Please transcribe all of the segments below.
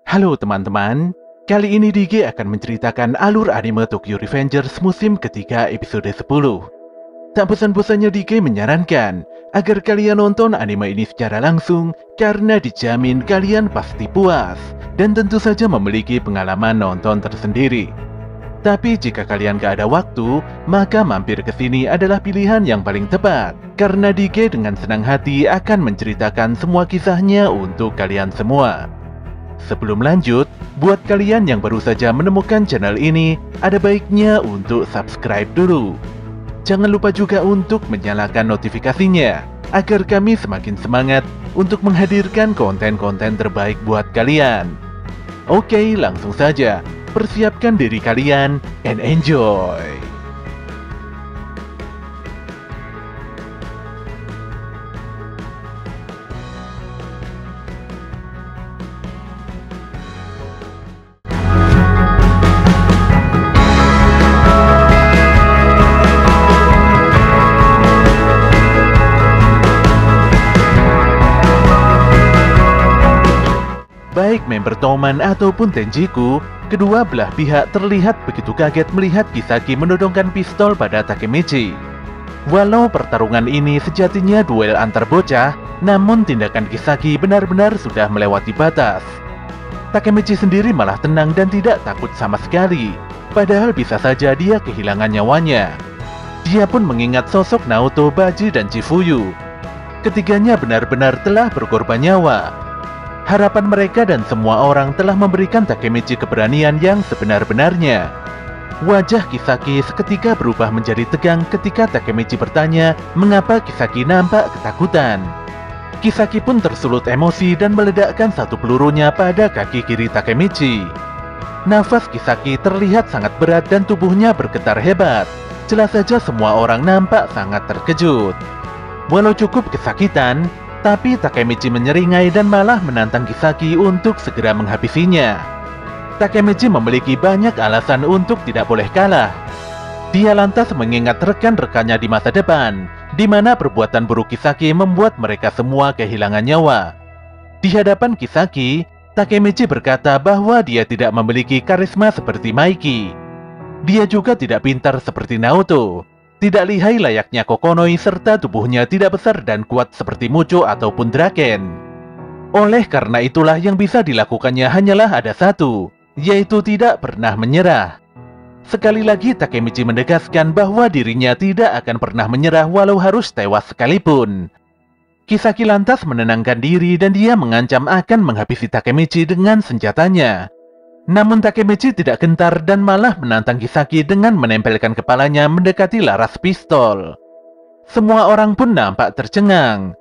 Halo teman-teman, kali ini DG akan menceritakan alur anime Tokyo Revengers musim ketiga episode 10. Tak bosan-bosannya DG menyarankan agar kalian nonton anime ini secara langsung karena dijamin kalian pasti puas dan tentu saja memiliki pengalaman nonton tersendiri. Tapi jika kalian gak ada waktu, maka mampir ke sini adalah pilihan yang paling tepat karena DG dengan senang hati akan menceritakan semua kisahnya untuk kalian semua. Sebelum lanjut, buat kalian yang baru saja menemukan channel ini, ada baiknya untuk subscribe dulu. Jangan lupa juga untuk menyalakan notifikasinya, agar kami semakin semangat untuk menghadirkan konten-konten terbaik buat kalian. Oke, langsung saja, persiapkan diri kalian and enjoy! Baik member Toman ataupun Tenjiku, kedua belah pihak terlihat begitu kaget melihat Kisaki menodongkan pistol pada Takemichi. Walau pertarungan ini sejatinya duel antar bocah, namun tindakan Kisaki benar-benar sudah melewati batas. Takemichi sendiri malah tenang dan tidak takut sama sekali, padahal bisa saja dia kehilangan nyawanya. Dia pun mengingat sosok Naoto, Baji, dan Chifuyu. Ketiganya benar-benar telah berkorban nyawa. Harapan mereka dan semua orang telah memberikan Takemichi keberanian yang sebenar-benarnya. Wajah Kisaki seketika berubah menjadi tegang ketika Takemichi bertanya mengapa Kisaki nampak ketakutan. Kisaki pun tersulut emosi dan meledakkan satu pelurunya pada kaki kiri Takemichi. Nafas Kisaki terlihat sangat berat dan tubuhnya bergetar hebat. Jelas saja semua orang nampak sangat terkejut. Walau cukup kesakitan, tapi Takemichi menyeringai dan malah menantang Kisaki untuk segera menghabisinya. Takemichi memiliki banyak alasan untuk tidak boleh kalah. Dia lantas mengingat rekan-rekannya di masa depan, di mana perbuatan buruk Kisaki membuat mereka semua kehilangan nyawa. Di hadapan Kisaki, Takemichi berkata bahwa dia tidak memiliki karisma seperti Maiki. Dia juga tidak pintar seperti Naoto, tidak lihai layaknya Kokonoi, serta tubuhnya tidak besar dan kuat seperti Mucho ataupun Draken. Oleh karena itulah yang bisa dilakukannya hanyalah ada satu, yaitu tidak pernah menyerah. Sekali lagi Takemichi menegaskan bahwa dirinya tidak akan pernah menyerah walau harus tewas sekalipun. Kisaki lantas menenangkan diri dan dia mengancam akan menghabisi Takemichi dengan senjatanya. Namun Takemichi tidak gentar dan malah menantang Kisaki dengan menempelkan kepalanya mendekati laras pistol. Semua orang pun nampak tercengang.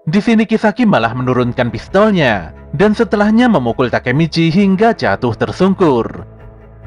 Di sini Kisaki malah menurunkan pistolnya dan setelahnya memukul Takemichi hingga jatuh tersungkur.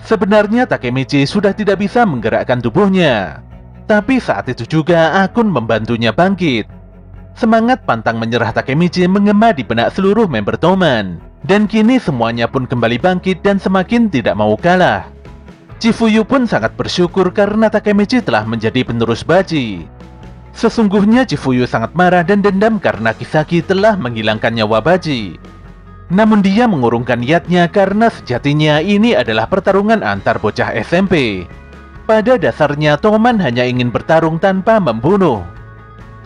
Sebenarnya Takemichi sudah tidak bisa menggerakkan tubuhnya, tapi saat itu juga Akun membantunya bangkit. Semangat pantang menyerah Takemichi menggema di benak seluruh member Toman. Dan kini semuanya pun kembali bangkit dan semakin tidak mau kalah. Chifuyu pun sangat bersyukur karena Takemichi telah menjadi penerus Baji. Sesungguhnya Chifuyu sangat marah dan dendam karena Kisaki telah menghilangkan nyawa Baji. Namun dia mengurungkan niatnya karena sejatinya ini adalah pertarungan antar bocah SMP. Pada dasarnya Toman hanya ingin bertarung tanpa membunuh.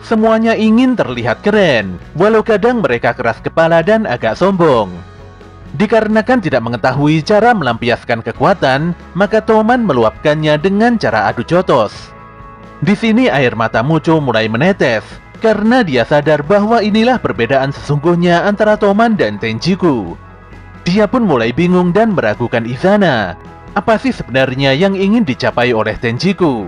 Semuanya ingin terlihat keren, walau kadang mereka keras kepala dan agak sombong. Dikarenakan tidak mengetahui cara melampiaskan kekuatan, maka Toman meluapkannya dengan cara adu jotos. Di sini air mata Mucho mulai menetes, karena dia sadar bahwa inilah perbedaan sesungguhnya antara Toman dan Tenjiku. Dia pun mulai bingung dan meragukan Izana. Apa sih sebenarnya yang ingin dicapai oleh Tenjiku?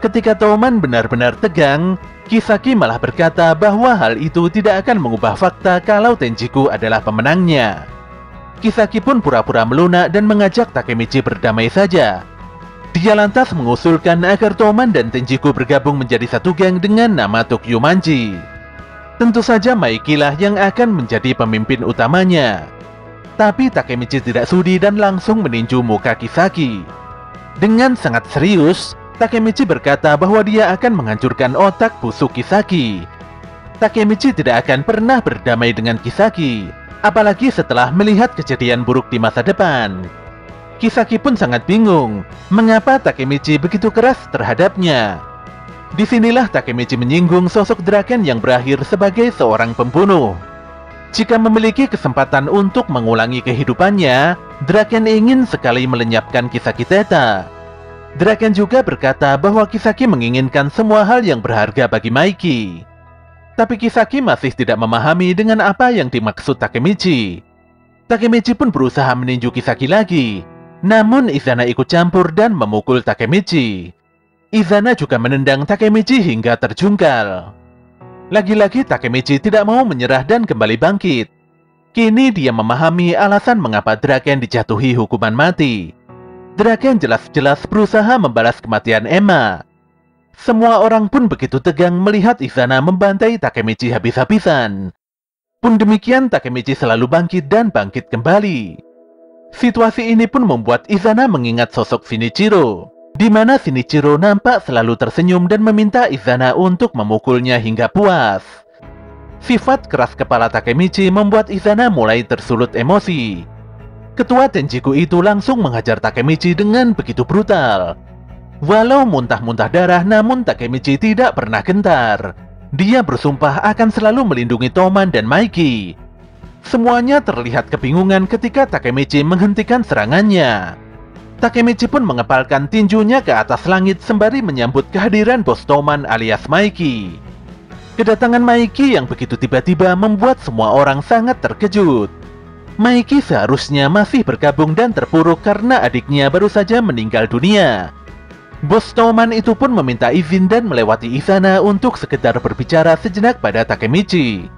Ketika Toman benar-benar tegang, Kisaki malah berkata bahwa hal itu tidak akan mengubah fakta kalau Tenjiku adalah pemenangnya. Kisaki pun pura-pura melunak dan mengajak Takemichi berdamai saja. Dia lantas mengusulkan agar Toman dan Tenjiku bergabung menjadi satu geng dengan nama Tokyo Manji. Tentu saja Maiki lah yang akan menjadi pemimpin utamanya. Tapi Takemichi tidak sudi dan langsung meninju muka Kisaki. Dengan sangat serius, Takemichi berkata bahwa dia akan menghancurkan otak busuk Kisaki. Takemichi tidak akan pernah berdamai dengan Kisaki. apalagi setelah melihat kejadian buruk di masa depan. Kisaki pun sangat bingung mengapa Takemichi begitu keras terhadapnya. Disinilah Takemichi menyinggung sosok Draken yang berakhir sebagai seorang pembunuh. Jika memiliki kesempatan untuk mengulangi kehidupannya, Draken ingin sekali melenyapkan Kisaki Theta. Draken juga berkata bahwa Kisaki menginginkan semua hal yang berharga bagi Maiki. Tapi Kisaki masih tidak memahami dengan apa yang dimaksud Takemichi. Takemichi pun berusaha meninju Kisaki lagi, namun Izana ikut campur dan memukul Takemichi. Izana juga menendang Takemichi hingga terjungkal. Lagi-lagi Takemichi tidak mau menyerah dan kembali bangkit. Kini dia memahami alasan mengapa Draken dijatuhi hukuman mati. Draken jelas-jelas berusaha membalas kematian Emma. Semua orang pun begitu tegang melihat Izana membantai Takemichi habis-habisan. Pun demikian Takemichi selalu bangkit dan bangkit kembali. Situasi ini pun membuat Izana mengingat sosok Shinichiro, di mana Shinichiro nampak selalu tersenyum dan meminta Izana untuk memukulnya hingga puas. Sifat keras kepala Takemichi membuat Izana mulai tersulut emosi. Ketua Tenjiku itu langsung menghajar Takemichi dengan begitu brutal. Walau muntah-muntah darah, namun Takemichi tidak pernah gentar. Dia bersumpah akan selalu melindungi Toman dan Maiki. Semuanya terlihat kebingungan ketika Takemichi menghentikan serangannya. Takemichi pun mengepalkan tinjunya ke atas langit sembari menyambut kehadiran bos Toman alias Maiki. Kedatangan Maiki yang begitu tiba-tiba membuat semua orang sangat terkejut. Maiki seharusnya masih berkabung dan terpuruk karena adiknya baru saja meninggal dunia. Bos Toman itu pun meminta izin dan melewati Izana untuk sekedar berbicara sejenak pada Takemichi.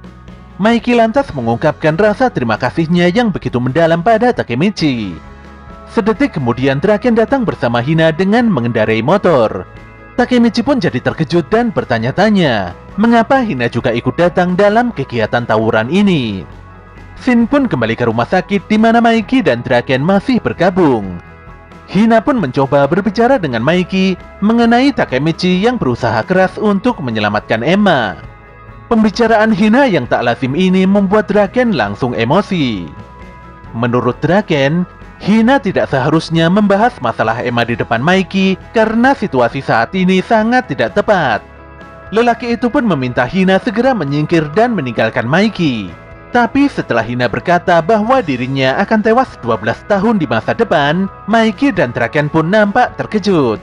Maiki lantas mengungkapkan rasa terima kasihnya yang begitu mendalam pada Takemichi. Sedetik kemudian Draken datang bersama Hina dengan mengendarai motor. Takemichi pun jadi terkejut dan bertanya-tanya, mengapa Hina juga ikut datang dalam kegiatan tawuran ini. Shin pun kembali ke rumah sakit di mana Maiki dan Draken masih bergabung. Hina pun mencoba berbicara dengan Maiki mengenai Takemichi yang berusaha keras untuk menyelamatkan Emma. Pembicaraan Hina yang tak lazim ini membuat Draken langsung emosi. Menurut Draken, Hina tidak seharusnya membahas masalah Emma di depan Maiki karena situasi saat ini sangat tidak tepat. Lelaki itu pun meminta Hina segera menyingkir dan meninggalkan Maiki. Tapi setelah Hina berkata bahwa dirinya akan tewas 12 tahun di masa depan, Maiki dan Draken pun nampak terkejut.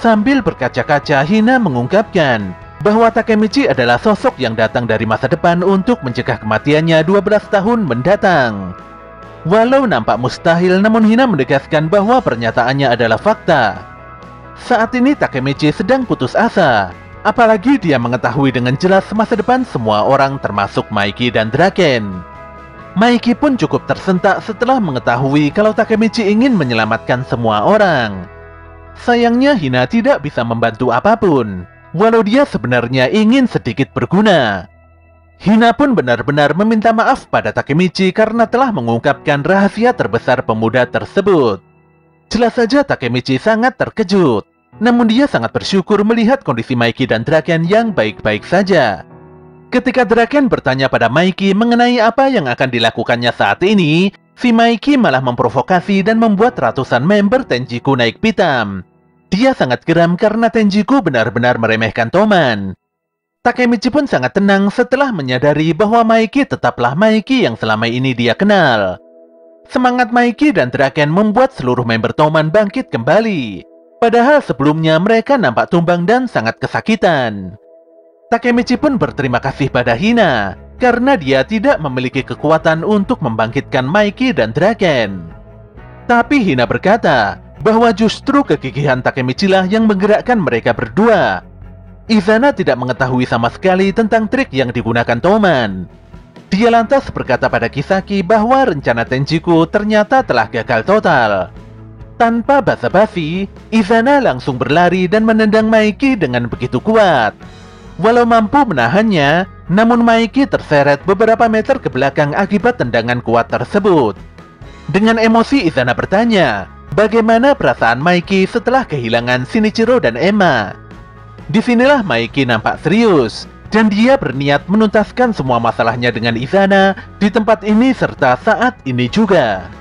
Sambil berkaca-kaca, Hina mengungkapkan bahwa Takemichi adalah sosok yang datang dari masa depan untuk mencegah kematiannya 12 tahun mendatang. Walau nampak mustahil, namun Hina menegaskan bahwa pernyataannya adalah fakta. Saat ini Takemichi sedang putus asa, apalagi dia mengetahui dengan jelas masa depan semua orang termasuk Maiki dan Draken. Maiki pun cukup tersentak setelah mengetahui kalau Takemichi ingin menyelamatkan semua orang. Sayangnya Hina tidak bisa membantu apapun, walau dia sebenarnya ingin sedikit berguna. Hina pun benar-benar meminta maaf pada Takemichi karena telah mengungkapkan rahasia terbesar pemuda tersebut. Jelas saja Takemichi sangat terkejut, namun dia sangat bersyukur melihat kondisi Maiki dan Draken yang baik-baik saja. Ketika Draken bertanya pada Maiki mengenai apa yang akan dilakukannya saat ini, si Maiki malah memprovokasi dan membuat ratusan member Tenjiku naik pitam. Dia sangat geram karena Tenjiku benar-benar meremehkan Toman. Takemichi pun sangat tenang setelah menyadari bahwa Maiki tetaplah Maiki yang selama ini dia kenal. Semangat Maiki dan Draken membuat seluruh member Toman bangkit kembali. Padahal sebelumnya mereka nampak tumbang dan sangat kesakitan. Takemichi pun berterima kasih pada Hina karena dia tidak memiliki kekuatan untuk membangkitkan Maiki dan Draken. Tapi Hina berkata bahwa justru kegigihan Takemichi lah yang menggerakkan mereka berdua. Izana tidak mengetahui sama sekali tentang trik yang digunakan Toman. Dia lantas berkata pada Kisaki bahwa rencana Tenjiku ternyata telah gagal total. Tanpa basa-basi, Izana langsung berlari dan menendang Maiki dengan begitu kuat. Walau mampu menahannya, namun Maiki terseret beberapa meter ke belakang akibat tendangan kuat tersebut. Dengan emosi Izana bertanya, bagaimana perasaan Maiki setelah kehilangan Shinichiro dan Emma? Disinilah Maiki nampak serius. Dan dia berniat menuntaskan semua masalahnya dengan Izana di tempat ini serta saat ini juga.